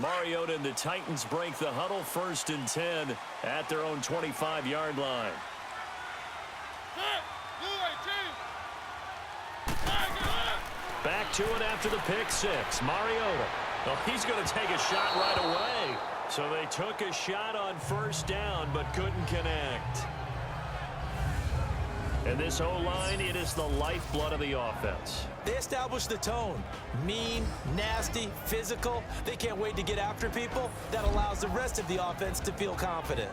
Mariota and the Titans break the huddle, 1st and 10 at their own 25-yard line. Back to it after the pick six. Mariota. Well, he's going to take a shot right away. So they took a shot on 1st down but couldn't connect. And this O-line, it is the lifeblood of the offense. They established the tone. Mean, nasty, physical. They can't wait to get after people. That allows the rest of the offense to feel confident.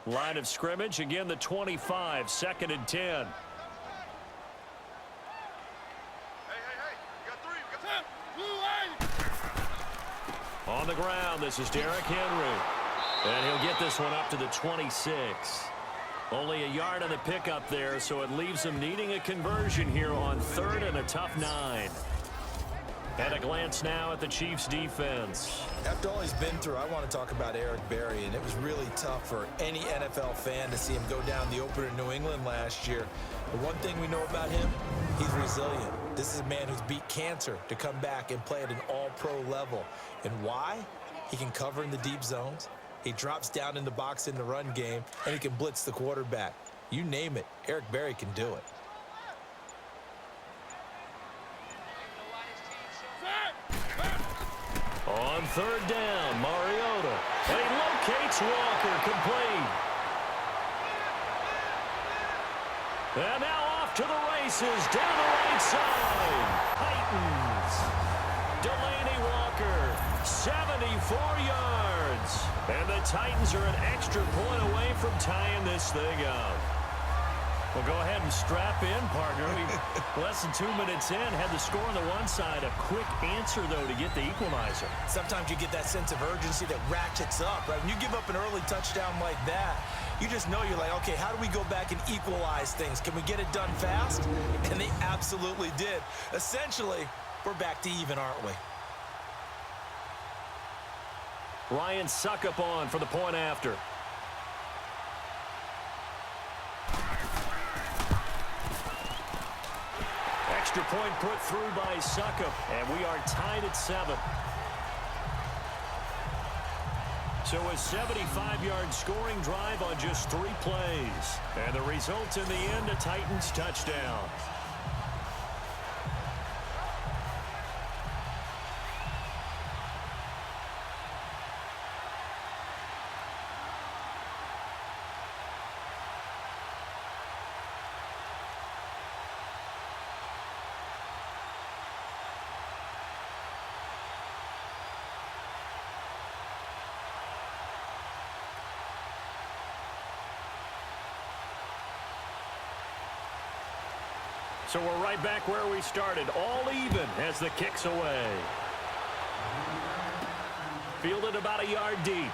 Line of scrimmage, again the 25, 2nd and 10. On the ground, this is Derrick Henry. And he'll get this one up to the 26. Only a yard on the pickup there, so it leaves them needing a conversion here on 3rd and a tough 9. And a glance now at the Chiefs' defense. After all he's been through, I want to talk about Eric Berry, and it was really tough for any NFL fan to see him go down the opener in New England last year. But one thing we know about him, he's resilient. This is a man who's beat cancer to come back and play at an all-pro level. And why? He can cover in the deep zones. He drops down in the box in the run game, and he can blitz the quarterback. You name it, Eric Berry can do it. On 3rd down, Mariota. And he locates Walker, complete. And now off to the races, down the right side. Titans. Delaney Walker, 74 yards. And the Titans are an extra point away from tying this thing up. Well, go ahead and strap in, partner. Less than 2 minutes in, had the score on the one side. A quick answer, though, to get the equalizer. Sometimes you get that sense of urgency that ratchets up, right? When you give up an early touchdown like that, you just know you're like, okay, how do we go back and equalize things? Can we get it done fast? And they absolutely did. Essentially, we're back to even, aren't we? Ryan Suckup on for the point after. Extra point put through by Suckup, and we are tied at 7. So a 75-yard scoring drive on just 3 plays. And the result in the end, a Titans touchdown. So we're right back where we started, all even as the kick's away. Fielded about a yard deep.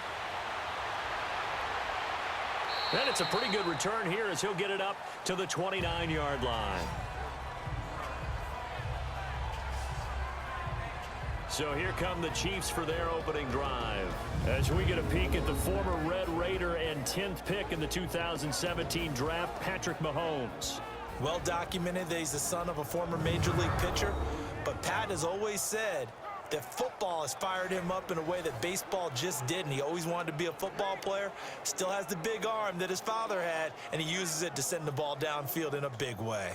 And it's a pretty good return here as he'll get it up to the 29-yard line. So here come the Chiefs for their opening drive. As we get a peek at the former Red Raider and 10th pick in the 2017 draft, Patrick Mahomes. Well documented that he's the son of a former Major League pitcher, but Pat has always said that football has fired him up in a way that baseball just didn't. He always wanted to be a football player, still has the big arm that his father had, and he uses it to send the ball downfield in a big way.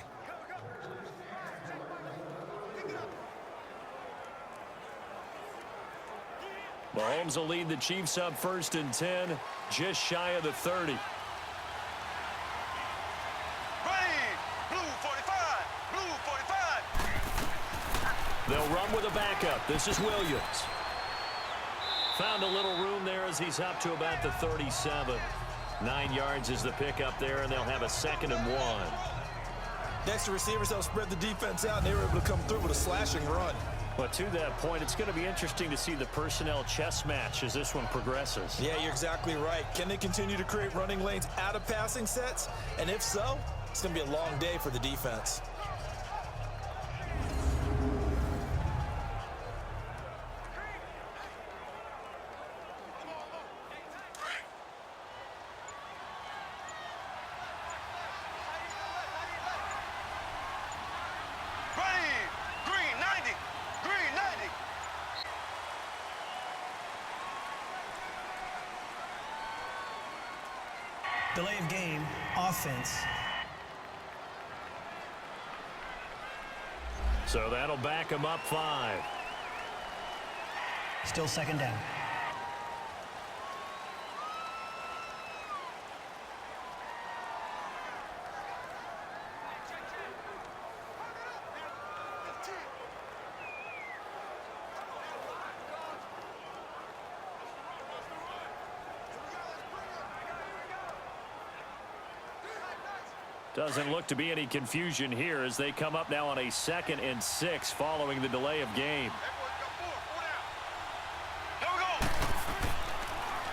Mahomes will lead the Chiefs up 1st and 10, just shy of the 30. They'll run with a backup. This is Williams. Found a little room there as he's up to about the 37. 9 yards is the pickup there, and they'll have a 2nd and 1. Next to receivers, they'll spread the defense out, and they were able to come through with a slashing run. But to that point, it's going to be interesting to see the personnel chess match as this one progresses. Yeah, you're exactly right. Can they continue to create running lanes out of passing sets? And if so, it's going to be a long day for the defense. Delay of game, offense. So that'll back him up 5. Still second down. Doesn't look to be any confusion here as they come up now on a 2nd and 6 following the delay of game.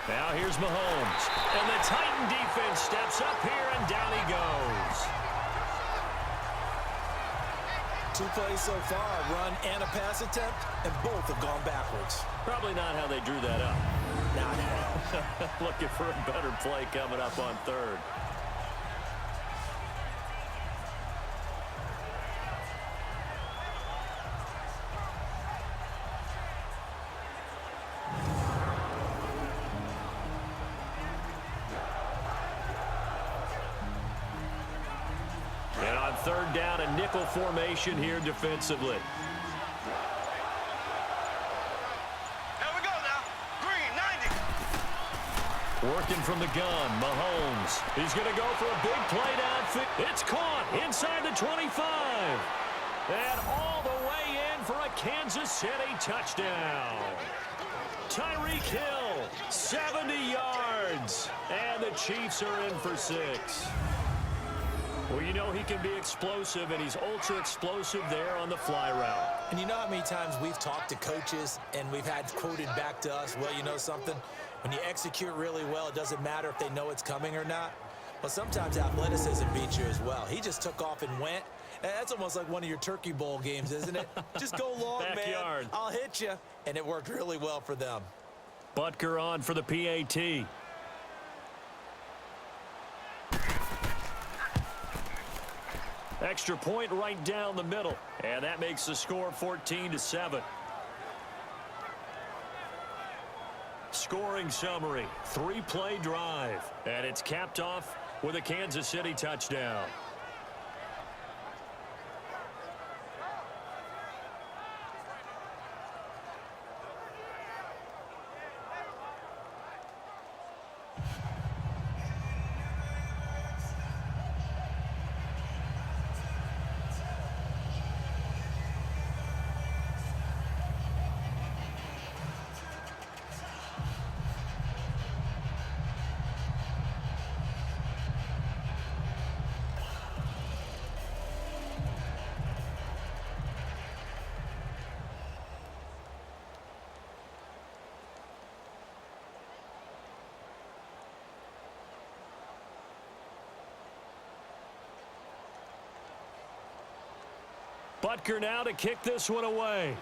Now here's Mahomes. And the Titan defense steps up here, and down he goes. 2 plays so far, a run and a pass attempt, and both have gone backwards. Probably not how they drew that up. Not at all. Looking for a better play coming up on 3rd. And on 3rd down, a nickel formation here defensively. Working from the gun, Mahomes. He's going to go for a big play downfield. It's caught inside the 25. And all the way in for a Kansas City touchdown. Tyreek Hill, 70 yards. And the Chiefs are in for 6. Well, you know he can be explosive, and he's ultra explosive there on the fly route. And you know how many times we've talked to coaches and we've had quoted back to us, well, you know something? When you execute really well, it doesn't matter if they know it's coming or not. Well, sometimes athleticism beats you as well. He just took off and went. And that's almost like one of your Turkey Bowl games, isn't it? Just go long, Backyard. man. I'll hit you. And it worked really well for them. Butker on for the PAT. Extra point right down the middle. And that makes the score 14-7. Scoring summary, 3-play drive. And it's capped off with a Kansas City touchdown. Butker now to kick this one away.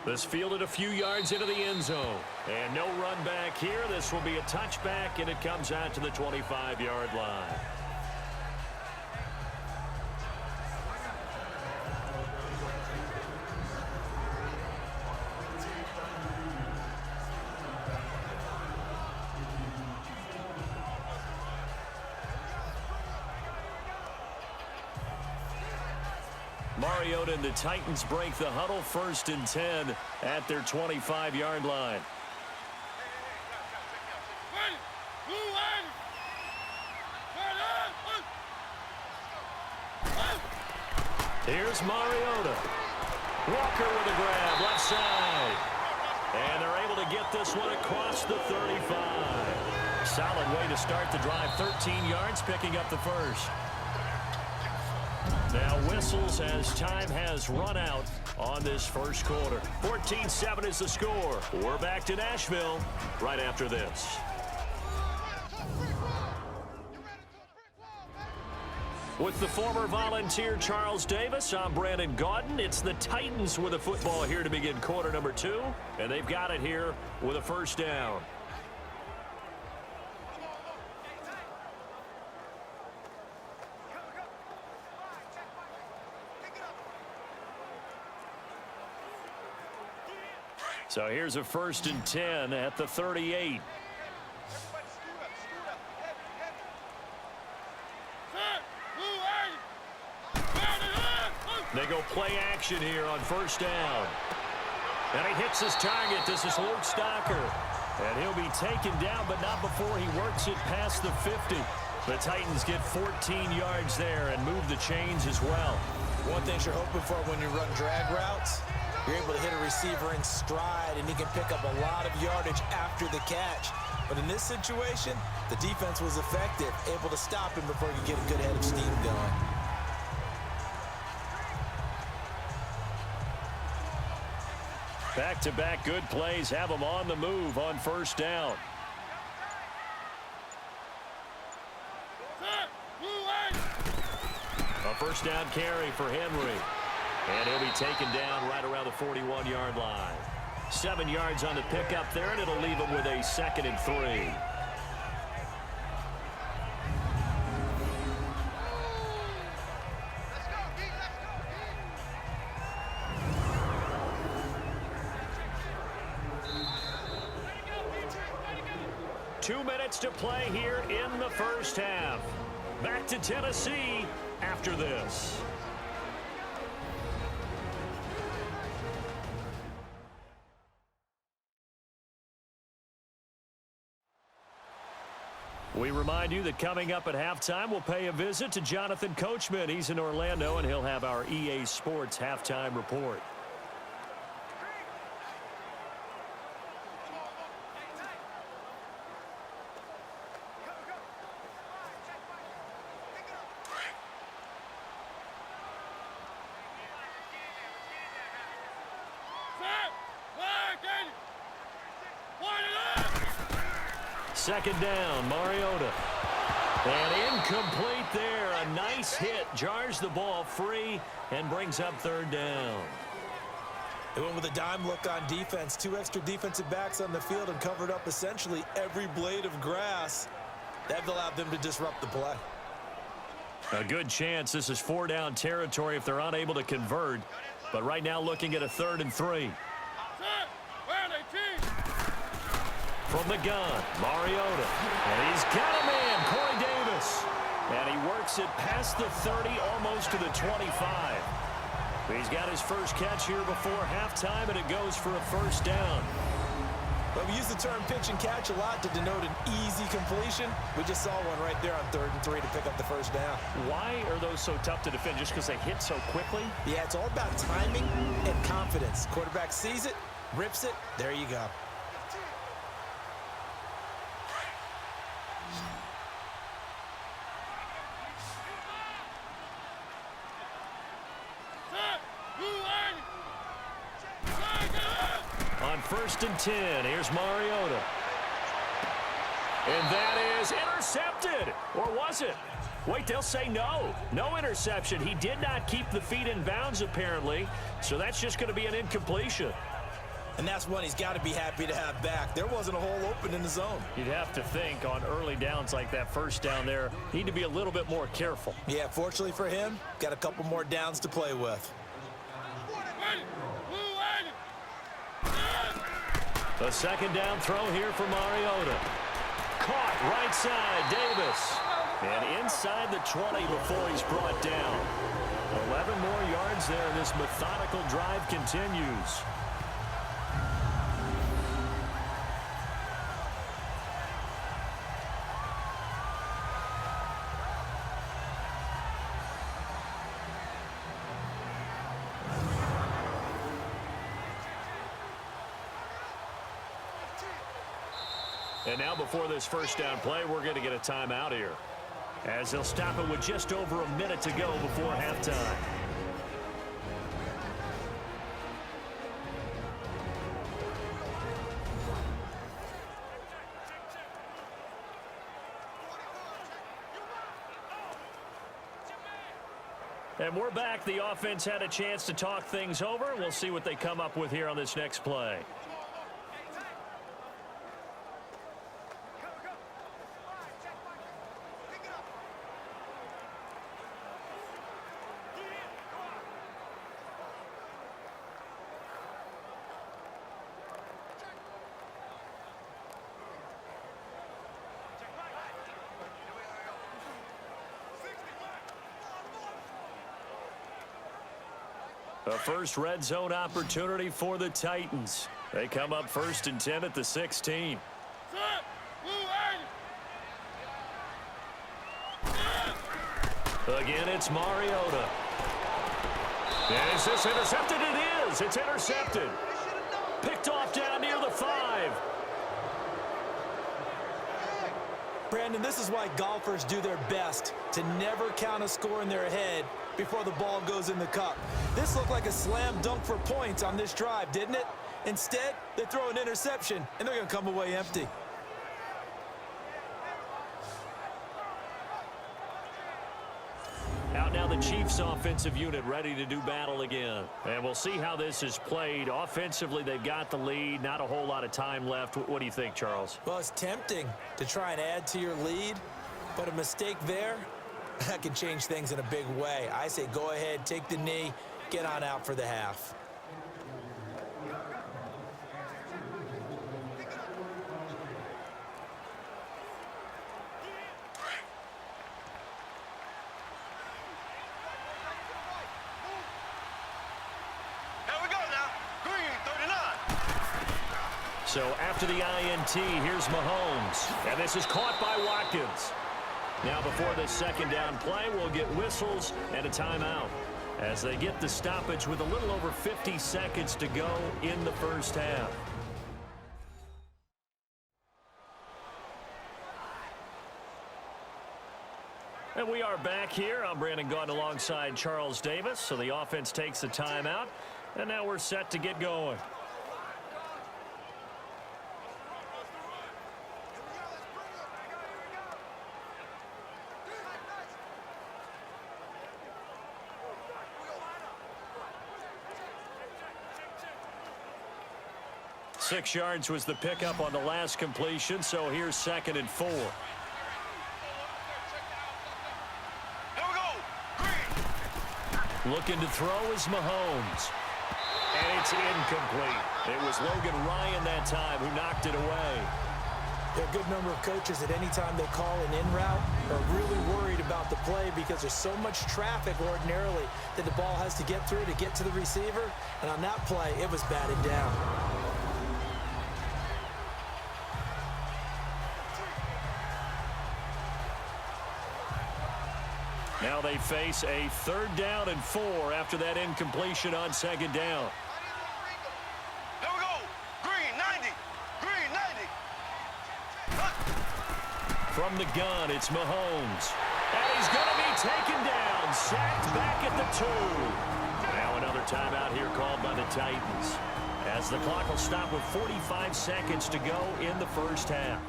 This fielded a few yards into the end zone. And no run back here. This will be a touchback, and it comes out to the 25-yard line. Mariota and the Titans break the huddle, 1st and 10 at their 25-yard line. Here's Mariota. Walker with a grab, left side. And they're able to get this one across the 35. Solid way to start the drive, 13 yards, picking up the first. Now whistles as time has run out on this first quarter. 14-7 is the score. We're back to Nashville right after this. With the former Volunteer Charles Davis, I'm Brandon Gaudin. It's the Titans with the football here to begin quarter number 2, and they've got it here with a first down. So here's a 1st and 10 at the 38. They go play action here on 1st down. And he hits his target. This is Luke Stocker. And he'll be taken down, but not before he works it past the 50. The Titans get 14 yards there and move the chains as well. One thing you're hoping for when you run drag routes, you're able to hit a receiver in stride, and he can pick up a lot of yardage after the catch. But in this situation, the defense was effective, able to stop him before he could get a good head of steam going. Back-to-back good plays have them on the move on 1st down. A 1st down carry for Henry. And he'll be taken down right around the 41-yard line. 7 yards on the pickup there, and it'll leave him with a 2nd and 3. Two minutes to play here in the 1st half. Back to Tennessee after this. We remind you that coming up at halftime, we'll pay a visit to Jonathan Coachman. He's in Orlando, and he'll have our EA Sports halftime report. Second down, Mariota. And incomplete there. A nice hit. Jars the ball free and brings up 3rd down. They went with a dime look on defense. 2 extra defensive backs on the field and covered up essentially every blade of grass. That allowed them to disrupt the play. A good chance this is 4-down territory if they're unable to convert. But right now looking at a 3rd and 3. From the gun, Mariota. And he's got a man, Corey Davis. And he works it past the 30, almost to the 25. He's got his first catch here before halftime, and it goes for a 1st down. But we use the term pitch and catch a lot to denote an easy completion. We just saw one right there on 3rd and 3 to pick up the 1st down. Why are those so tough to defend? Just because they hit so quickly? Yeah, it's all about timing and confidence. Quarterback sees it, rips it, there you go. On 1st and 10, here's Mariota. And that is intercepted. Or was it? Wait, they'll say no. No interception. He did not keep the feet in bounds, apparently. So that's just going to be an incompletion. And that's one he's got to be happy to have back. There wasn't a hole open in the zone. You'd have to think on early downs like that 1st down there, need to be a little bit more careful. Yeah, fortunately for him, got a couple more downs to play with. The 2nd down throw here for Mariota. Caught right side, Davis. And inside the 20 before he's brought down. 11 more yards there, and this methodical drive continues. And now before this 1st down play, we're going to get a timeout here, as they'll stop it with just over a minute to go before halftime. And we're back. The offense had a chance to talk things over. We'll see what they come up with here on this next play. A first red zone opportunity for the Titans. They come up 1st and 10 at the 16. Again, it's Mariota. Is this intercepted? It is. It's intercepted. Picked off down near the 5. Brandon, this is why golfers do their best to never count a score in their head before the ball goes in the cup. This looked like a slam dunk for points on this drive, didn't it? Instead, they throw an interception, and they're going to come away empty. Out now the Chiefs offensive unit ready to do battle again. And we'll see how this is played. Offensively, they've got the lead. Not a whole lot of time left. What do you think, Charles? Well, it's tempting to try and add to your lead, but a mistake there, that can change things in a big way. I say go ahead, take the knee, get on out for the half. So after the INT, here's Mahomes. And this is caught by Watkins. Now before this second down play, we'll get whistles and a timeout as they get the stoppage with a little over 50 seconds to go in the first half. And we are back here. I'm Brandon Gaudin alongside Charles Davis. So the offense takes the timeout, and now we're set to get going. Six yards was the pickup on the last completion, so here's 2nd and 4. Looking to throw is Mahomes. And it's incomplete. It was Logan Ryan that time who knocked it away. There are a good number of coaches that any time they call an in route are really worried about the play because there's so much traffic ordinarily that the ball has to get through to get to the receiver. And on that play, it was batted down. Now they face a 3rd down and 4 after that incompletion on 2nd down. Here we go. Green 90. Green 90. From the gun, it's Mahomes. And he's going to be taken down. Sacked back at the 2. Now another timeout here called by the Titans, as the clock will stop with 45 seconds to go in the first half.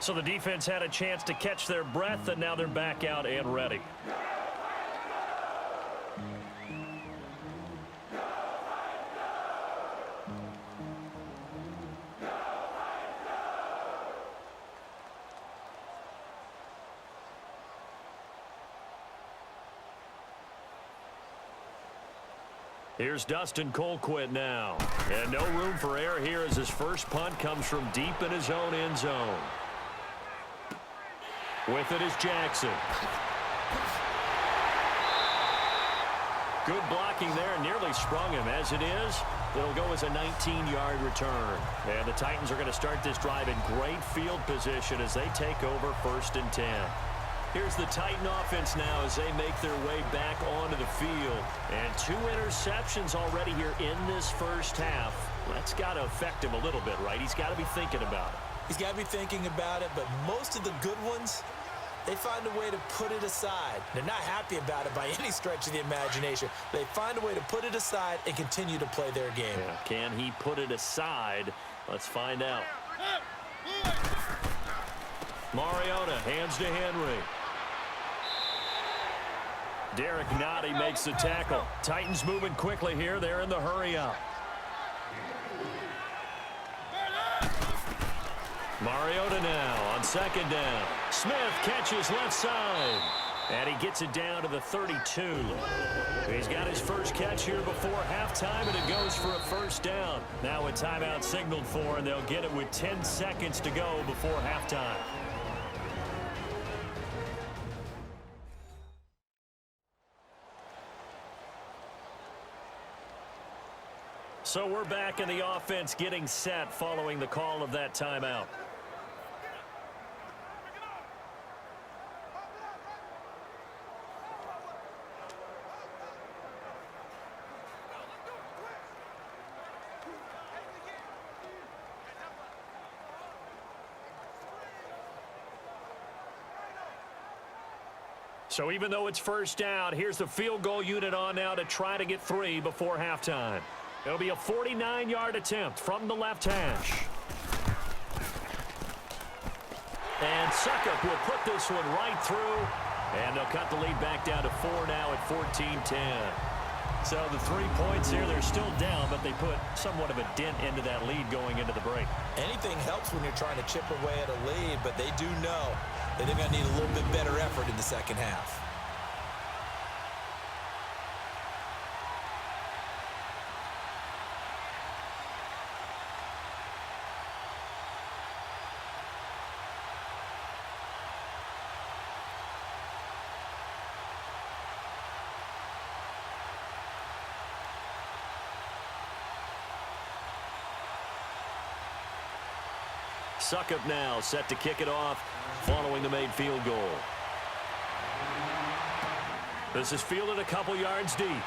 So the defense had a chance to catch their breath, and now they're back out and ready. Here's Dustin Colquitt now. And no room for error here as his first punt comes from deep in his own end zone. With it is Jackson. Good blocking there, nearly sprung him. As it is, it'll go as a 19-yard return. And the Titans are going to start this drive in great field position as they take over 1st and 10. Here's the Titan offense now as they make their way back onto the field. And 2 interceptions already here in this first half. That's got to affect him a little bit, right? He's got to be thinking about it. He's got to be thinking about it, but most of the good ones, they find a way to put it aside. They're not happy about it by any stretch of the imagination. They find a way to put it aside and continue to play their game. Yeah, can he put it aside? Let's find out. Mariota hands to Henry. Derek Nottie makes the tackle. Titans moving quickly here. They're in the hurry-up. Mariota now on 2nd down. Smith catches left side. And he gets it down to the 32. He's got his first catch here before halftime, and it goes for a 1st down. Now a timeout signaled for, and they'll get it with 10 seconds to go before halftime. So we're back in the offense getting set following the call of that timeout. So even though it's first down, here's the field goal unit on now to try to get 3 before halftime. It'll be a 49-yard attempt from the left hash. And Suckup will put this one right through, and they'll cut the lead back down to 4 now at 14-10. So the 3 points here, they're still down, but they put somewhat of a dent into that lead going into the break. Anything helps when you're trying to chip away at a lead, but they do know that they're going to need a little bit better effort in the second half. Suckup now set to kick it off following the made field goal. This is fielded a couple yards deep. And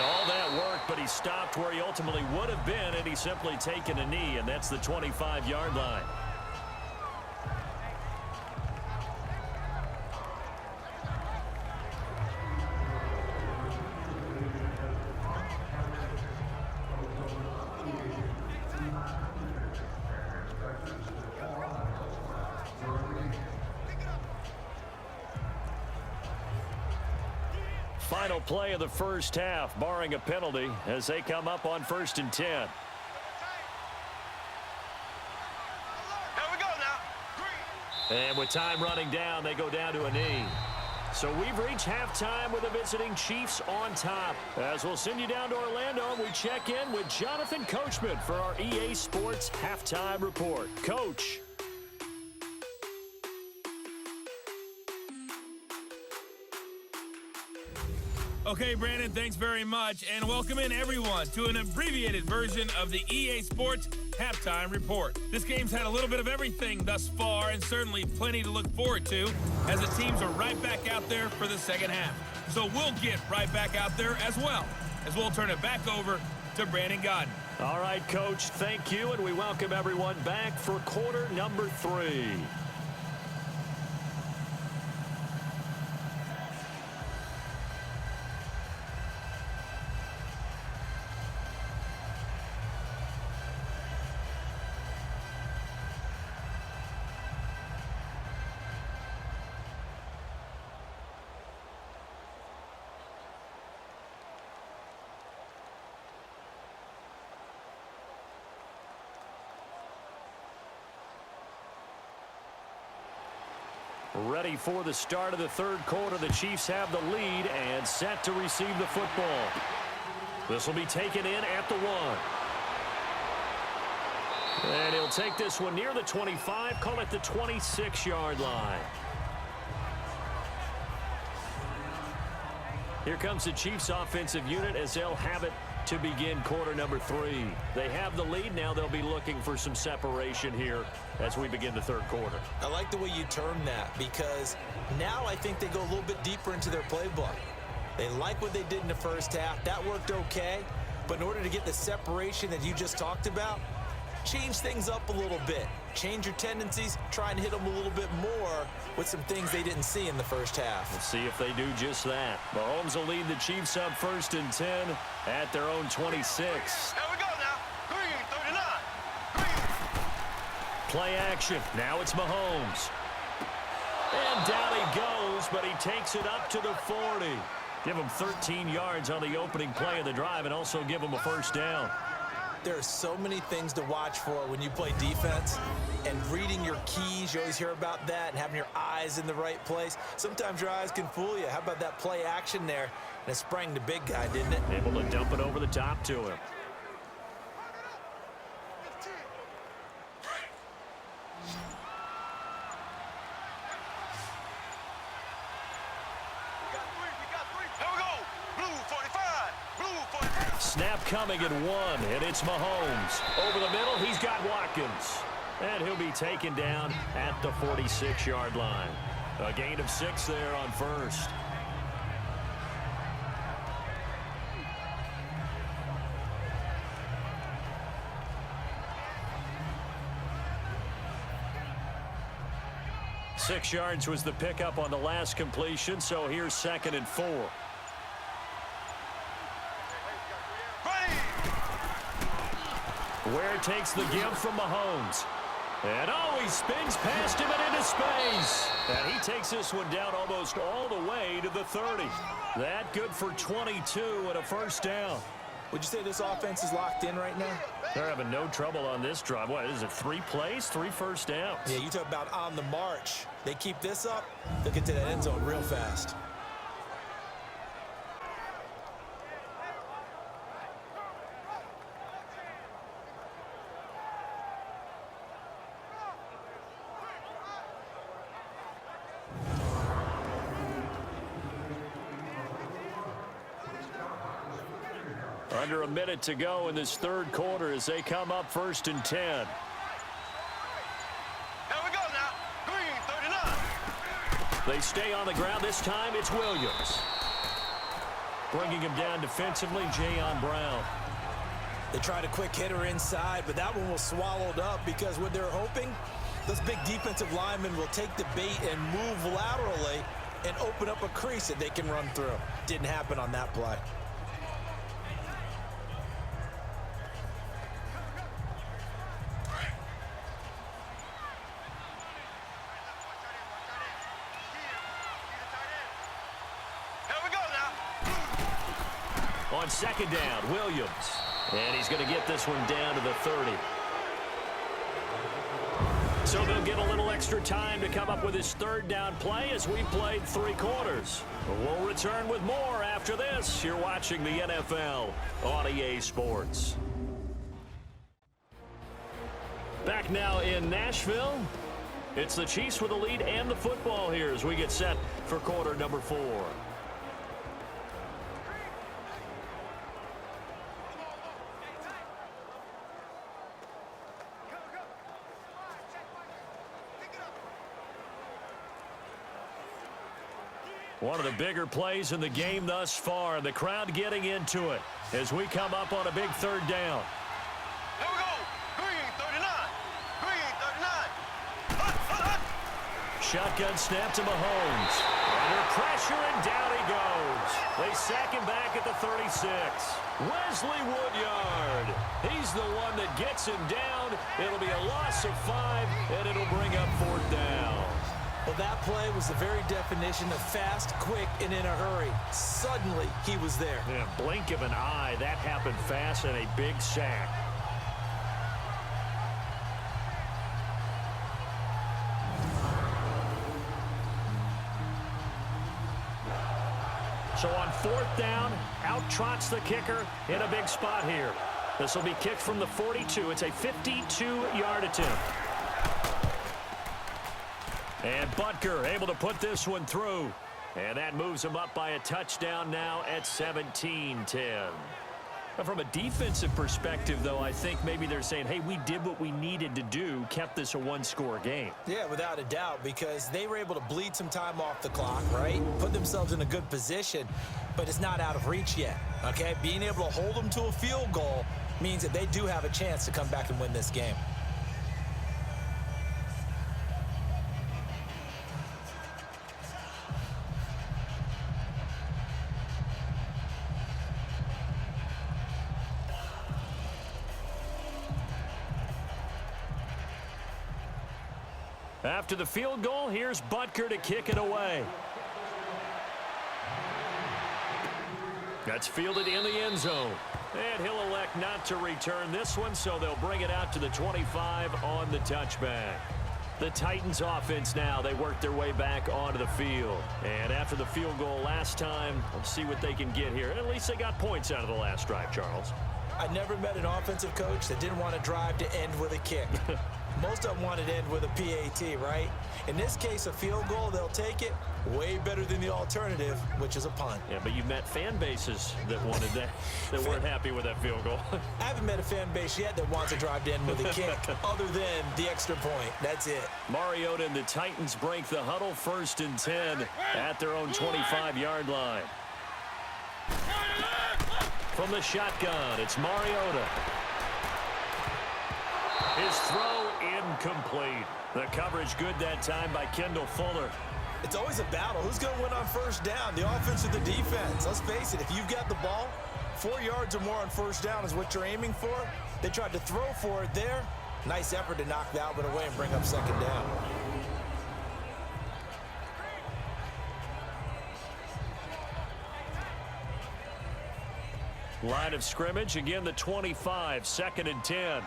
all that work, but he stopped where he ultimately would have been, and he's simply taken a knee, and that's the 25-yard line. Final play of the first half, barring a penalty, as they come up on 1st and 10. Here we go now. And with time running down, they go down to a knee. So we've reached halftime with the visiting Chiefs on top. As we'll send you down to Orlando, we check in with Jonathan Coachman for our EA Sports Halftime Report. Coach. Okay, Brandon, thanks very much, and welcome in everyone to an abbreviated version of the EA Sports Halftime Report. This game's had a little bit of everything thus far, and certainly plenty to look forward to, as the teams are right back out there for the second half. So we'll get right back out there as well, as we'll turn it back over to Brandon Godden. All right, Coach, thank you, and we welcome everyone back for quarter number 3. Ready for the start of the third quarter. The Chiefs have the lead and set to receive the football. This will be taken in at the 1. And he'll take this one near the 25, call it the 26-yard line. Here comes the Chiefs offensive unit as they'll have it to begin quarter number 3. They have the lead now. They'll be looking for some separation here as we begin the third quarter. I like the way you term that, because now I think they go a little bit deeper into their playbook. They like what they did in the first half. That worked okay, but in order to get the separation that you just talked about, change things up a little bit. Change your tendencies, try and hit them a little bit more with some things they didn't see in the first half. We'll see if they do just that. Mahomes will lead the Chiefs up 1st and 10 at their own 26. Here we go now. Green, 39. Green. Play action. Now it's Mahomes. And down he goes, but he takes it up to the 40. Give him 13 yards on the opening play of the drive and also give him a first down. There are so many things to watch for when you play defense, and reading your keys, you always hear about that, and having your eyes in the right place. Sometimes your eyes can fool you. How about that play action there? And it sprang the big guy, didn't it? Able to dump it over the top to him. We got three. Here we go. Blue 45. Blue 45. snap coming at 1, and it's Mahomes. Over the middle, he's got Watkins. And he'll be taken down at the 46-yard line. A gain of 6 there on first. Six yards was the pickup on the last completion, so here's 2nd and 4. Where takes the give from Mahomes. And he spins past him and into space. And he takes this one down almost all the way to the 30. That good for 22 and a first down. Would you say this offense is locked in right now? They're having no trouble on this drive. What is it, 3 plays, 3 first downs? Yeah, you talk about on the march. They keep this up, they'll get to that end zone real fast. Under a minute to go in this third quarter as they come up 1st and 10. Here we go now. Green, 39. They stay on the ground. This time it's Williams. Bringing him down defensively, Jayon Brown. They tried a quick hitter inside, but that one was swallowed up because what they're hoping, those big defensive linemen will take the bait and move laterally and open up a crease that they can run through. Didn't happen on that play. On 2nd down, Williams. And he's going to get this one down to the 30. So they'll get a little extra time to come up with his 3rd down play as we played 3 quarters. We'll return with more after this. You're watching the NFL on EA Sports. Back now in Nashville. It's the Chiefs with the lead and the football here as we get set for quarter number 4. One of the bigger plays in the game thus far. The crowd getting into it as we come up on a big 3rd down. Here we go. Green, 39. Green, 39. Hut, hut, hut. Shotgun snap to Mahomes. Under pressure, and down he goes. They sack him back at the 36. Wesley Woodyard. He's the one that gets him down. It'll be a loss of 5, and it'll bring up 4th down. Well, that play was the very definition of fast, quick, and in a hurry. Suddenly, he was there. Yeah, blink of an eye. That happened fast and a big sack. So on 4th down, out trots the kicker in a big spot here. This will be kicked from the 42. It's a 52-yard attempt. And Butker able to put this one through. And that moves him up by a touchdown now at 17-10. From a defensive perspective, though, I think maybe they're saying, hey, we did what we needed to do, kept this a 1-score game. Yeah, without a doubt, because they were able to bleed some time off the clock, right? Put themselves in a good position, but it's not out of reach yet, okay? Being able to hold them to a field goal means that they do have a chance to come back and win this game. After the field goal, here's Butker to kick it away. That's fielded in the end zone. And he'll elect not to return this one, so they'll bring it out to the 25 on the touchback. The Titans offense now, they work their way back onto the field. And after the field goal last time, let's see what they can get here. At least they got points out of the last drive, Charles. I never met an offensive coach that didn't want to drive to end with a kick. Most of them want it end with a PAT, right? In this case, a field goal, they'll take it. Way better than the alternative, which is a punt. Yeah, but you've met fan bases that wanted that, that weren't happy with that field goal. I haven't met a fan base yet that wants to drive to end with a kick other than the extra point. That's it. Mariota and the Titans break the huddle, 1st and 10 at their own 25-yard line. From the shotgun, it's Mariota. His throw incomplete. The coverage good that time by Kendall Fuller. It's always a battle. Who's going to win on 1st down, the offense or the defense? Let's face it, if you've got the ball, 4 yards or more on 1st down is what you're aiming for. They tried to throw for it there. Nice effort to knock that one away and bring up 2nd down. Line of scrimmage, again the 25, 2nd and 10.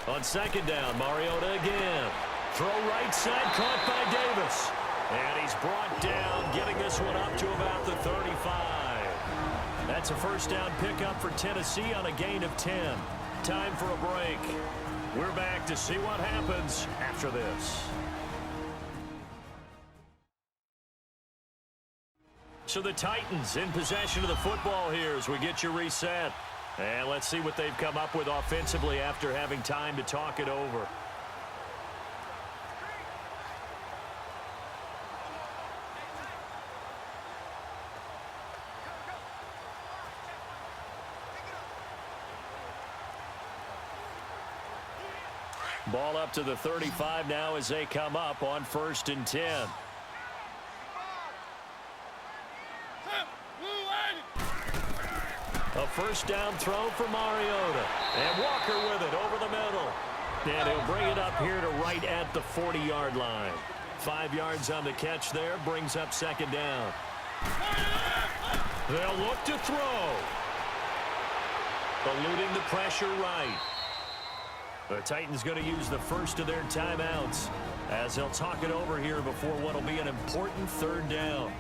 On 2nd down, Mariota again. Throw right side, caught by Davis. And he's brought down, getting this one up to about the 35. That's a 1st down pickup for Tennessee on a gain of 10. Time for a break. We're back to see what happens after this. So the Titans in possession of the football here as we get you reset. And let's see what they've come up with offensively after having time to talk it over. Ball up to the 35 now as they come up on 1st and 10. A 1st down throw for Mariota. And Walker with it over the middle. And he'll bring it up here to right at the 40-yard line. 5 yards on the catch there, brings up 2nd down. They'll look to throw. Eluding the pressure right. The Titans going to use the first of their timeouts as they'll talk it over here before what will be an important 3rd down.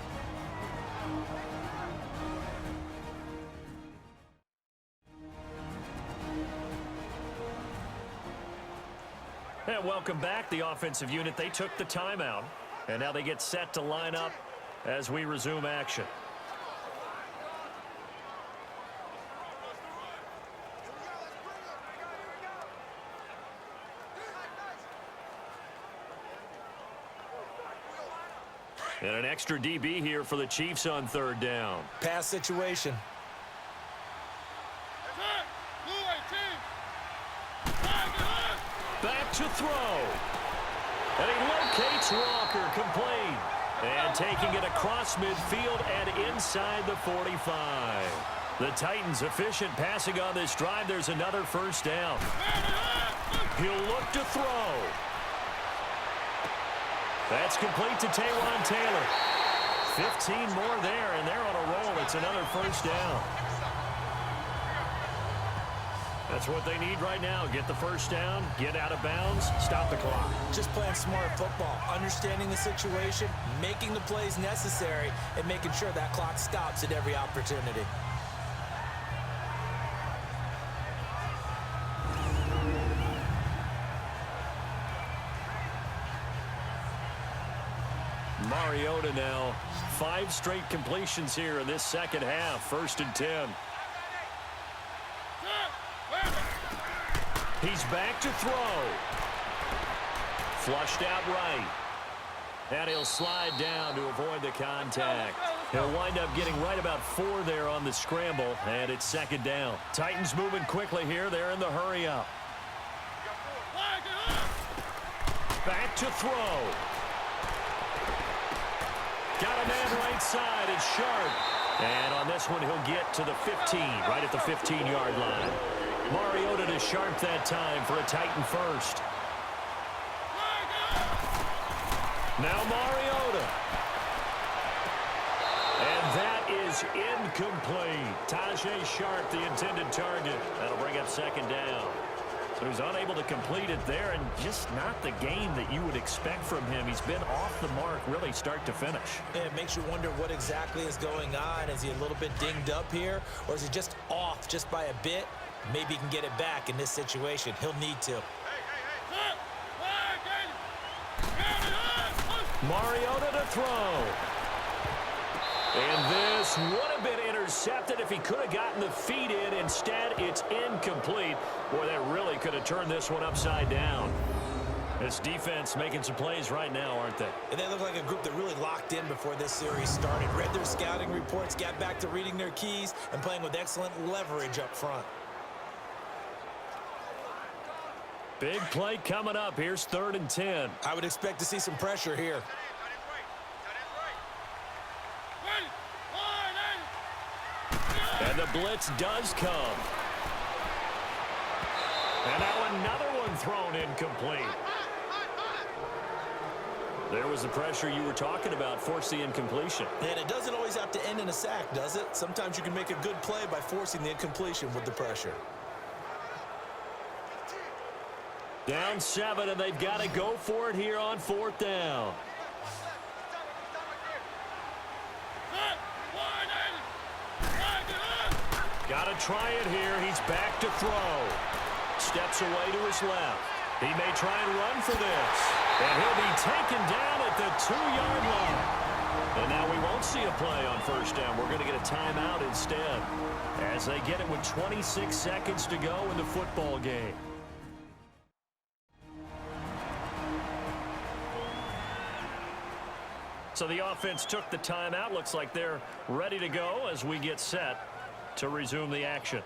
And welcome back, the offensive unit. They took the timeout, and now they get set to line up as we resume action. And an extra DB here for the Chiefs on 3rd down. Pass situation. Back to throw. And he locates Walker, complete. And taking it across midfield and inside the 45. The Titans efficient passing on this drive. There's another 1st down. He'll look to throw. That's complete to Taywan Taylor. 15 more there, and they're on a roll. It's another 1st down. That's what they need right now. Get the 1st down, get out of bounds, stop the clock. Just playing smart football, understanding the situation, making the plays necessary, and making sure that clock stops at every opportunity. Mariota now, 5 straight completions here in this 2nd half. 1st and 10. He's back to throw. Flushed out right. And he'll slide down to avoid the contact. He'll wind up getting right about 4 there on the scramble, and it's 2nd down. Titans moving quickly here. They're in the hurry up. Back to throw. Got a man right side. It's Sharp. And on this one, he'll get to the 15, right at the 15-yard line. Mariota to Sharp that time for a Titan 1st. Now Mariota. And that is incomplete. Tajay Sharp, the intended target. That'll bring up 2nd down. He was unable to complete it there, and just not the game that you would expect from him. He's been off the mark really start to finish. Yeah, it makes you wonder what exactly is going on. Is he a little bit dinged up here, or is he just off just by a bit? Maybe he can get it back in this situation. He'll need to. Mariota to throw. And this would have been intercepted if he could have gotten the feet in. Instead, it's incomplete. Boy, that really could have turned this one upside down. This defense making some plays right now, aren't they? And they look like a group that really locked in before this series started. Read their scouting reports, got back to reading their keys, and playing with excellent leverage up front. Big play coming up. Here's 3rd and 10. I would expect to see some pressure here. And the blitz does come. And now another one thrown incomplete. There was the pressure you were talking about, force the incompletion. And it doesn't always have to end in a sack, does it? Sometimes you can make a good play by forcing the incompletion with the pressure. Down 7, and they've got to go for it here on 4th down. Got to try it here. He's back to throw. Steps away to his left. He may try and run for this. And he'll be taken down at the 2-yard line. And now we won't see a play on 1st down. We're going to get a timeout instead as they get it with 26 seconds to go in the football game. So the offense took the timeout. Looks like they're ready to go as we get set to resume the action.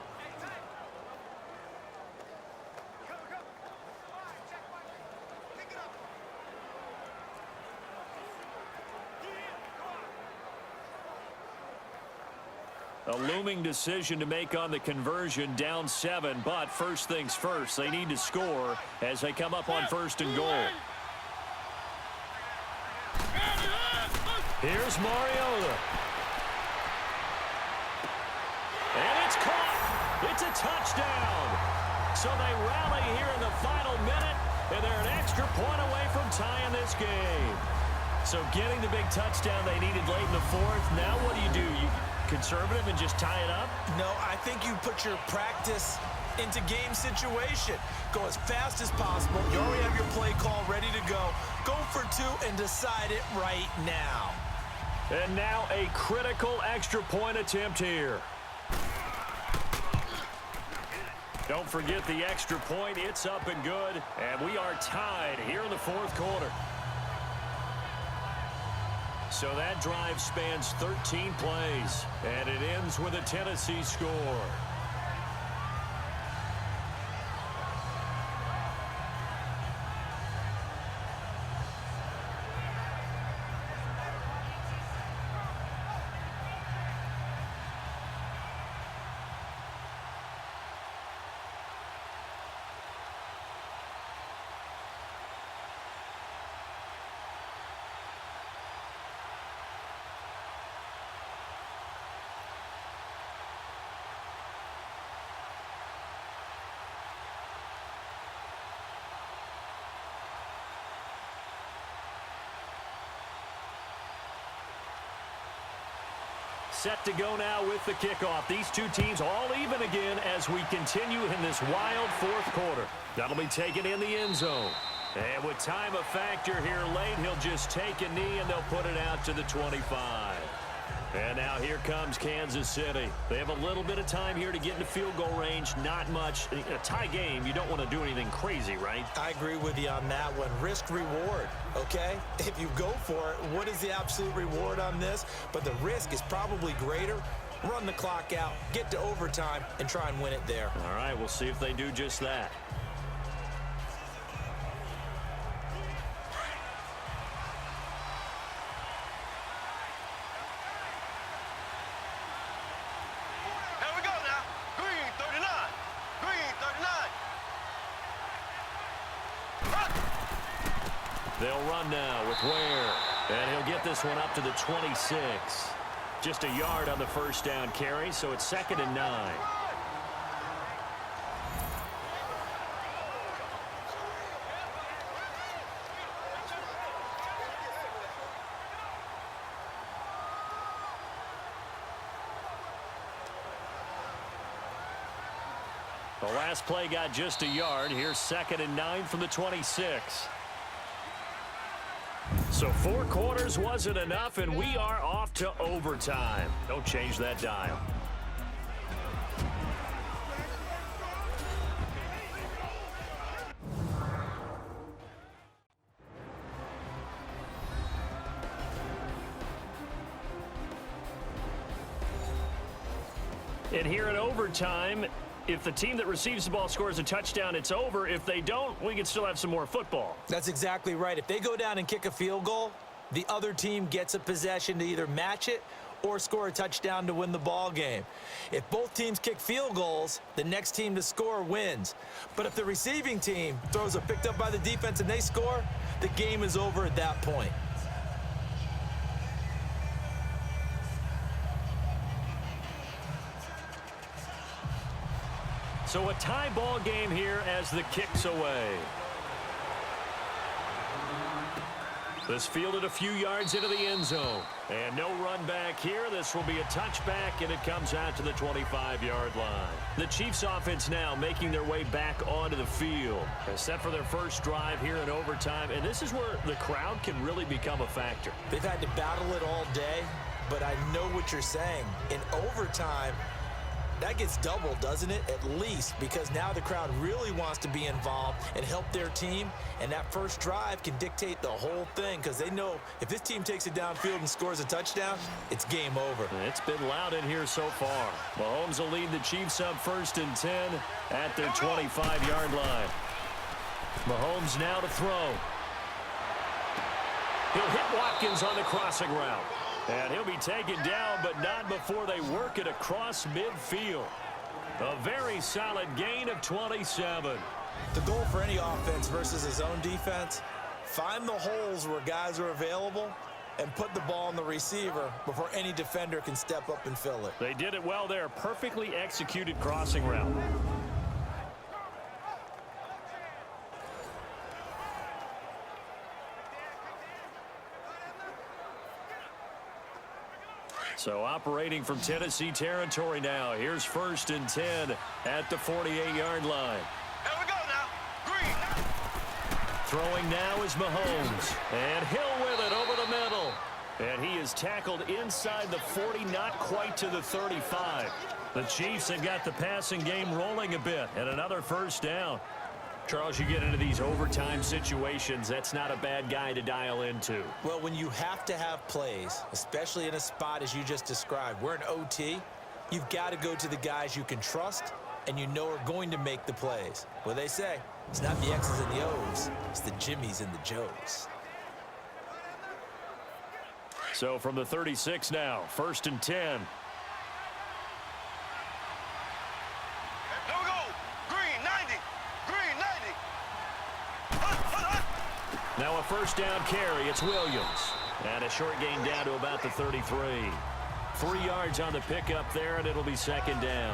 A looming decision to make on the conversion, down 7, but first things first, they need to score as they come up on 1st and goal. Here's Mariota. And it's caught. It's a touchdown. So they rally here in the final minute, and they're an extra point away from tying this game. So getting the big touchdown they needed late in the 4th. Now what do? You conservative and just tie it up? No, I think you put your practice into game situation. Go as fast as possible. You already have your play call ready to go. Go for 2 and decide it right now. And now a critical extra point attempt here. Don't forget the extra point. It's up and good. And we are tied here in the 4th quarter. So that drive spans 13 plays. And it ends with a Tennessee score. Set to go now with the kickoff. These two teams all even again as we continue in this wild 4th quarter. That'll be taken in the end zone. And with time a factor here late, he'll just take a knee and they'll put it out to the 25. And now here comes Kansas City. They have a little bit of time here to get into field goal range. Not much. In a tie game, you don't want to do anything crazy, right? I agree with you on that one. Risk reward, okay? If you go for it, what is the absolute reward on this? But the risk is probably greater. Run the clock out, get to overtime, and try and win it there. All right, we'll see if they do just that. They'll run now with Ware, and he'll get this one up to the 26. Just a yard on the 1st down carry, so it's 2nd and 9. The last play got just a yard. Here's 2nd and 9 from the 26. So 4 quarters wasn't enough, and we are off to overtime. Don't change that dial. And here in overtime, if the team that receives the ball scores a touchdown, it's over. If they don't, we can still have some more football. That's exactly right. If they go down and kick a field goal, the other team gets a possession to either match it or score a touchdown to win the ball game. If both teams kick field goals, the next team to score wins. But if the receiving team throws a picked up by the defense and they score, the game is over at that point. So a tie ball game here as the kick's away. This fielded a few yards into the end zone. And no run back here. This will be a touchback, and it comes out to the 25-yard line. The Chiefs offense now making their way back onto the field. They're set for their first drive here in overtime, and this is where the crowd can really become a factor. They've had to battle it all day, but I know what you're saying. In overtime, that gets doubled, doesn't it? At least, because now the crowd really wants to be involved and help their team, and that first drive can dictate the whole thing because they know if this team takes it downfield and scores a touchdown, it's game over. It's been loud in here so far. Mahomes will lead the Chiefs up 1st and 10 at their 25-yard line. Mahomes now to throw. He'll hit Watkins on the crossing route. And he'll be taken down, but not before they work it across midfield. A very solid gain of 27. The goal for any offense versus his own defense, find the holes where guys are available and put the ball on the receiver before any defender can step up and fill it. They did it well there. Perfectly executed crossing route. So operating from Tennessee territory now. Here's 1st and 10 at the 48-yard line. Here we go now. Green. Throwing now is Mahomes. And Hill with it over the middle. And he is tackled inside the 40, not quite to the 35. The Chiefs have got the passing game rolling a bit. And another first down. Charles, you get into these overtime situations, that's not a bad guy to dial into. Well, when you have to have plays, especially in a spot as you just described, we're in OT, you've got to go to the guys you can trust and you know are going to make the plays. Well, they say, it's not the X's and the O's, it's the Jimmies and the Joes. So from the 36 now, 1st and 10. Here we go. Green, 90. Green, 90. Now a first down carry. It's Williams. And a short gain down to about the 33. 3 yards on the pickup there, and it'll be 2nd down.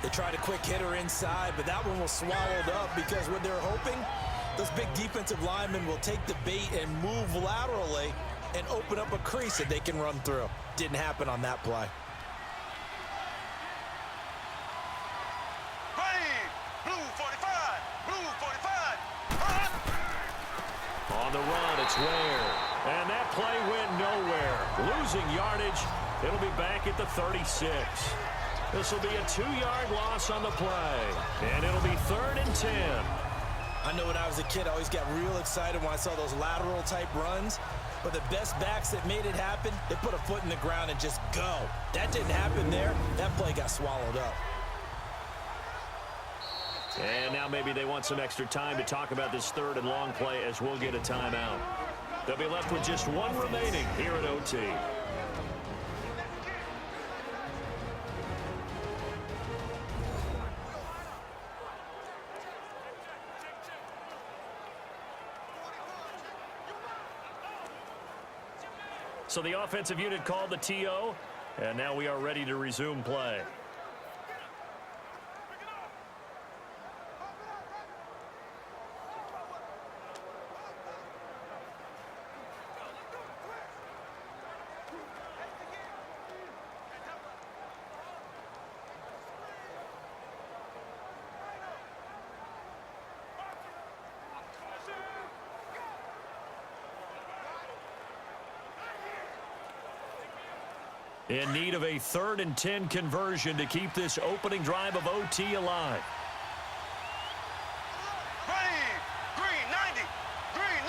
They tried a quick hitter inside, but that one was swallowed up because what they're hoping, those big defensive linemen will take the bait and move laterally and open up a crease that they can run through. Didn't happen on that play. Blue 45. Blue 45. On the run, it's Ware. And that play went nowhere. Losing yardage. It'll be back at the 36. This will be a 2-yard loss on the play. And it'll be 3rd and 10. I know when I was a kid, I always got real excited when I saw those lateral type runs. But the best backs that made it happen, they put a foot in the ground and just go. That didn't happen there. That play got swallowed up. And now maybe they want some extra time to talk about this 3rd and long play as we'll get a timeout. They'll be left with just 1 remaining here at OT. So the offensive unit called the TO, and now we are ready to resume play. In need of a 3rd and 10 conversion to keep this opening drive of OT alive. Ready. Green 90. Green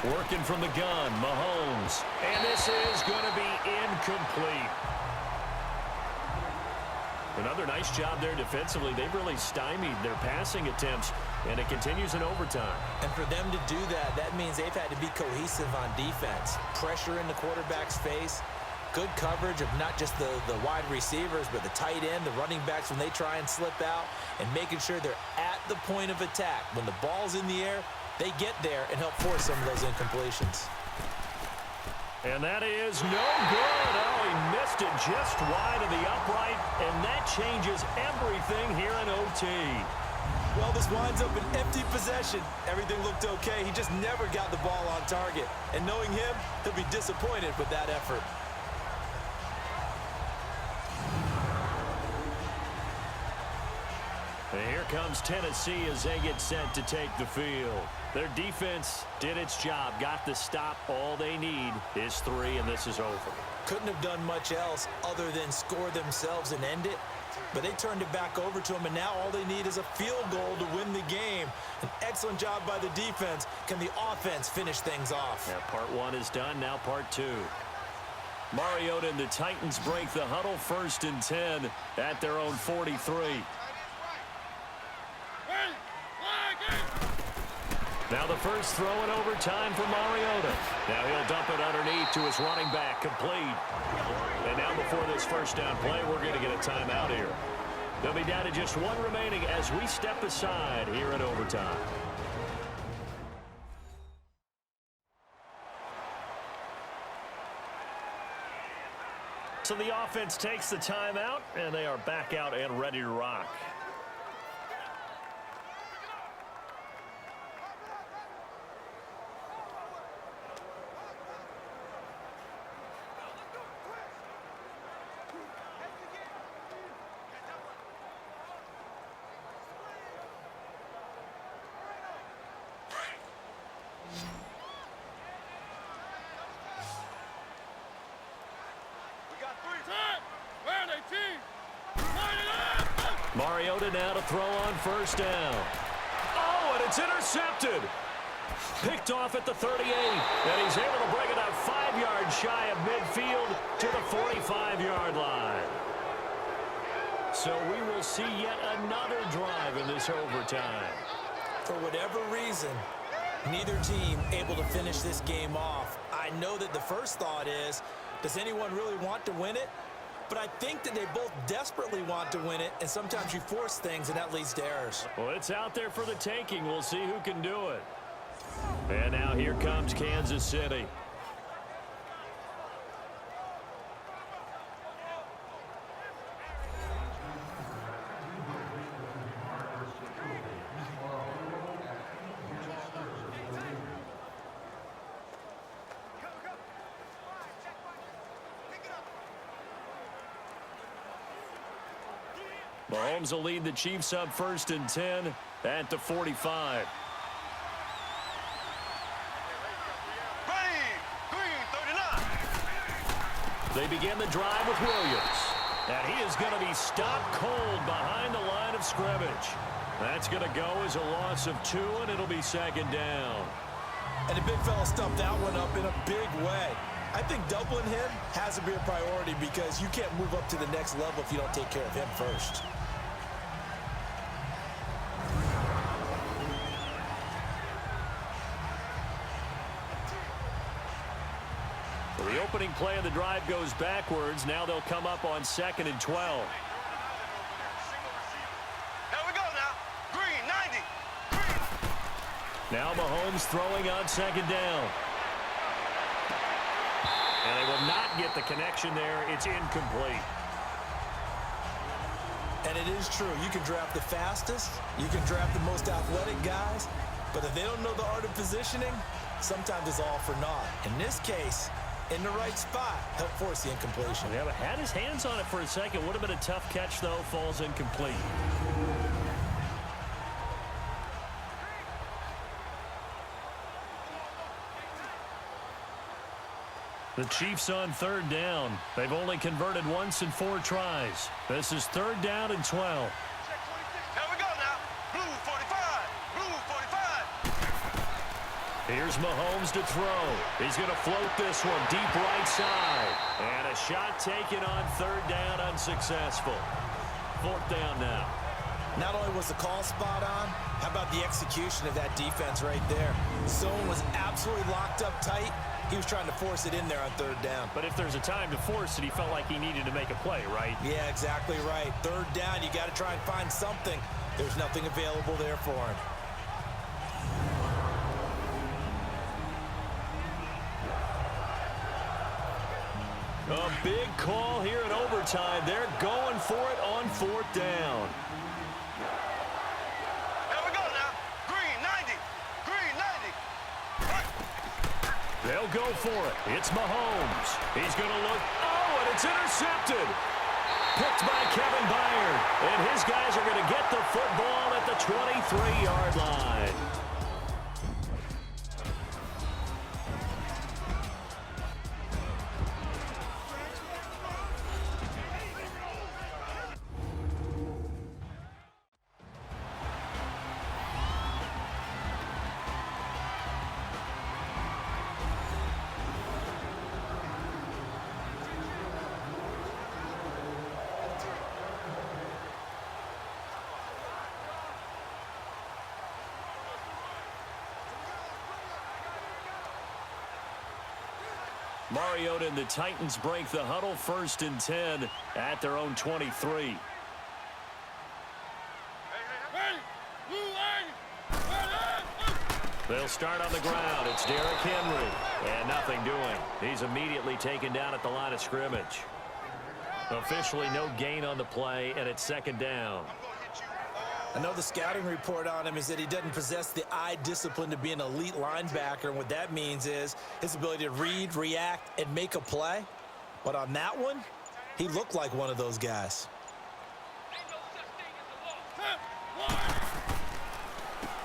90. Working from the gun, Mahomes. And this is going to be incomplete. Another nice job there defensively. They've really stymied their passing attempts, and it continues in overtime. And for them to do that, that means they've had to be cohesive on defense. Pressure in the quarterback's face, good coverage of not just the wide receivers, but the tight end, the running backs when they try and slip out, and making sure they're at the point of attack. When the ball's in the air, they get there and help force some of those incompletions. And that is no good. Oh, he missed it just wide of the upright, and that changes everything here in OT. Well, this winds up an empty possession. Everything looked okay. He just never got the ball on target. And knowing him, he'll be disappointed with that effort. And here comes Tennessee as they get set to take the field. Their defense did its job, got the stop. All they need is 3, and this is over. Couldn't have done much else other than score themselves and end it. But they turned it back over to them, and now all they need is a field goal to win the game. An excellent job by the defense. Can the offense finish things off? Yeah, part 1 is done, now part 2. Mariota and the Titans break the huddle, 1st and 10 at their own 43. Now the first throw in overtime for Mariota. Now he'll dump it underneath to his running back, complete. And now before this first down play, we're going to get a timeout here. They'll be down to just 1 remaining as we step aside here in overtime. So the offense takes the timeout, and they are back out and ready to rock. Mariota now to throw on 1st down. Oh, and it's intercepted. Picked off at the 38, and he's able to bring it up 5 yards shy of midfield to the 45-yard line. So we will see yet another drive in this overtime. For whatever reason, neither team able to finish this game off. I know that the first thought is, does anyone really want to win it? But I think that they both desperately want to win it, and sometimes you force things, and that leads to errors. Well, it's out there for the taking. We'll see who can do it. And now here comes Kansas City. Mahomes will lead the Chiefs up 1st and 10 at the 45. Ready. Green 39. They begin the drive with Williams. And he is going to be stopped cold behind the line of scrimmage. That's going to go as a loss of 2, and it'll be 2nd down. And the big fella stuffed that one up in a big way. I think doubling him has to be a priority because you can't move up to the next level if you don't take care of him first. The opening play of the drive goes backwards. Now they'll come up on 2nd and 12. Here we go now. Green 90. Green. Now Mahomes throwing on 2nd down. And they will not get the connection there. It's incomplete. And it is true. You can draft the fastest. You can draft the most athletic guys. But if they don't know the art of positioning, sometimes it's all for naught. In this case, in the right spot, help force the incompletion. Yeah, but had his hands on it for a second. Would have been a tough catch, though. Falls incomplete. The Chiefs on third down. They've only converted once in 4 tries. This is third down and 12. Here we go now. Blue 45. Blue 45. Here's Mahomes to throw. He's going to float this one deep right side. And a shot taken on third down, unsuccessful. Fourth down now. Not only was the call spot on, how about the execution of that defense right there? Zone was absolutely locked up tight. He was trying to force it in there on third down. But if there's a time to force it, he felt like he needed to make a play, right? Yeah, exactly right. Third down, you got to try and find something. There's nothing available there for him. A big call here in overtime. They're going for it on fourth down. Here we go now. Green 90. Green 90. They'll go for it. It's Mahomes. He's going to look. Oh, and it's intercepted. Picked by Kevin Byard. And his guys are going to get the football at the 23-yard line. Mariota and the Titans break the huddle, 1st and 10 at their own 23. They'll start on the ground. It's Derrick Henry. And nothing doing. He's immediately taken down at the line of scrimmage. Officially no gain on the play, and it's 2nd down. I know the scouting report on him is that he doesn't possess the eye discipline to be an elite linebacker. And what that means is his ability to read, react, and make a play. But on that one, he looked like one of those guys.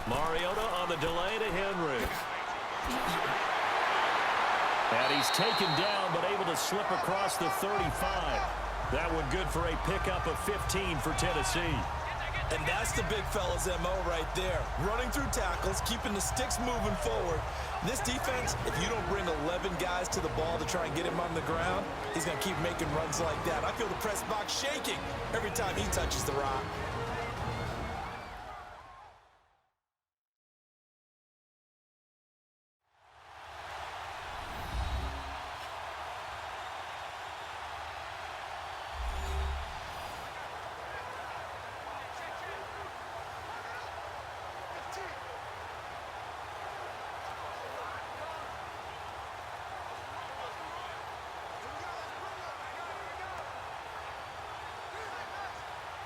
Mariota on the delay to Henry. And he's taken down, but able to slip across the 35. That one good for a pickup of 15 for Tennessee. And that's the big fella's MO right there. Running through tackles, keeping the sticks moving forward. This defense, if you don't bring 11 guys to the ball to try and get him on the ground, he's going to keep making runs like that. I feel the press box shaking every time he touches the rock.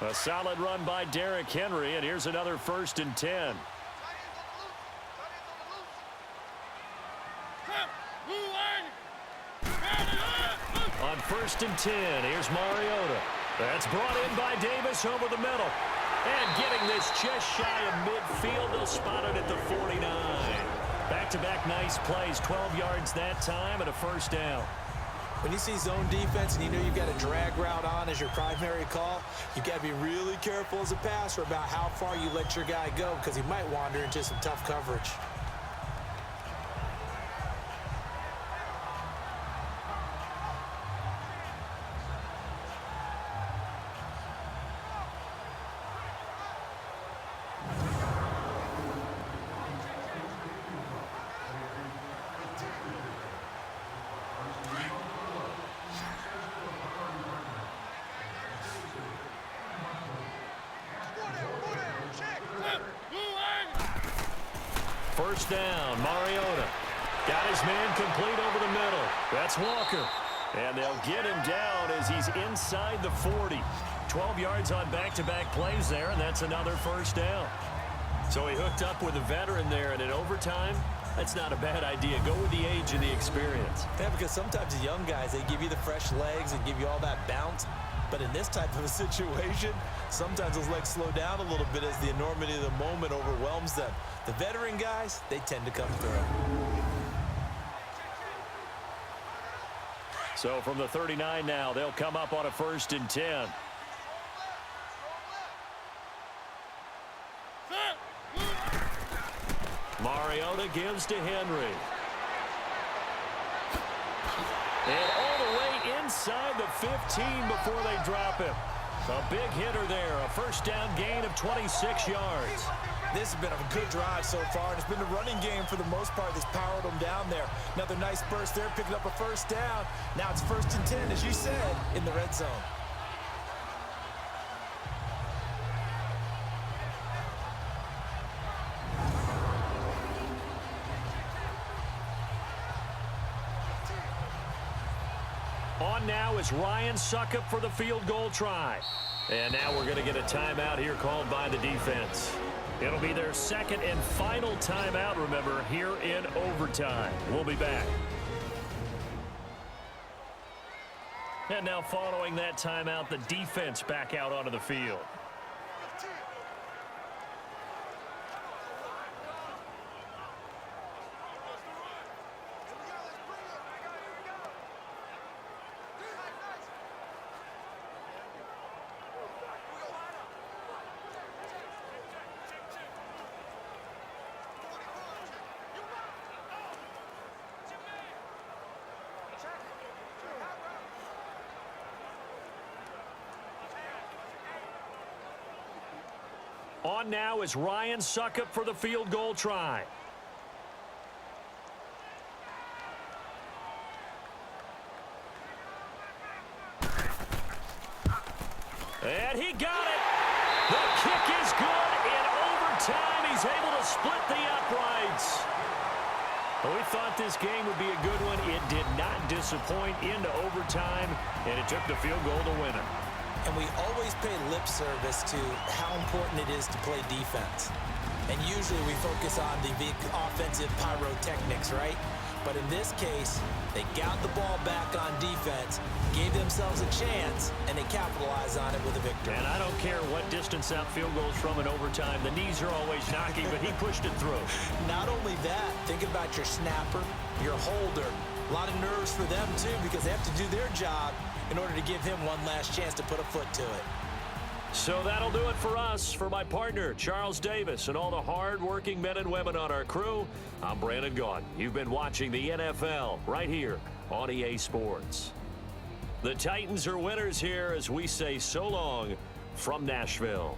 A solid run by Derrick Henry, and here's another 1st and 10. On 1st and 10, here's Mariota. That's brought in by Davis over the middle. And getting this just shy of midfield, they'll spot it at the 49. Back-to-back nice plays, 12 yards that time, and a 1st down. When you see zone defense and you know you've got a drag route on as your primary call, you've got to be really careful as a passer about how far you let your guy go because he might wander into some tough coverage. First down, Mariota. Got his man complete over the middle. That's Walker. And they'll get him down as he's inside the 40. 12 yards on back-to-back plays there, and that's another 1st down. So he hooked up with a veteran there, and in overtime, that's not a bad idea. Go with the age and the experience. Yeah, because sometimes the young guys, they give you the fresh legs and give you all that bounce. But in this type of a situation, sometimes those legs slow down a little bit as the enormity of the moment overwhelms them. The veteran guys, they tend to come through. So from the 39 now, they'll come up on a 1st and 10. Mariota gives to Henry. And all the way inside the 15 before they drop him. A big hitter there, a 1st down gain of 26 yards. This has been a good drive so far, and it's been the running game for the most part that's powered them down there. Another nice burst there, picking up a 1st down. Now it's 1st and 10, as you said, in the red zone. On now is Ryan Suckup for the field goal try. And now we're going to get a timeout here called by the defense. It'll be their 2nd and final timeout, remember, here in overtime. We'll be back. And now following that timeout, the defense back out onto the field. On now is Ryan Suckup for the field goal try. And he got it. The kick is good. In overtime, he's able to split the uprights. Well, we thought this game would be a good one. It did not disappoint into overtime, and it took the field goal to win it. And we always pay lip service to how important it is to play defense. And usually we focus on the big offensive pyrotechnics, right? But in this case, they got the ball back on defense, gave themselves a chance, and they capitalized on it with a victory. And I don't care what distance that field goes from in overtime. The knees are always knocking, but he pushed it through. Not only that, think about your snapper, your holder. A lot of nerves for them, too, because they have to do their job in order to give him one last chance to put a foot to it. So that'll do it for us. For my partner, Charles Davis, and all the hard-working men and women on our crew, I'm Brandon Gaudin. You've been watching the NFL right here on EA Sports. The Titans are winners here as we say so long from Nashville.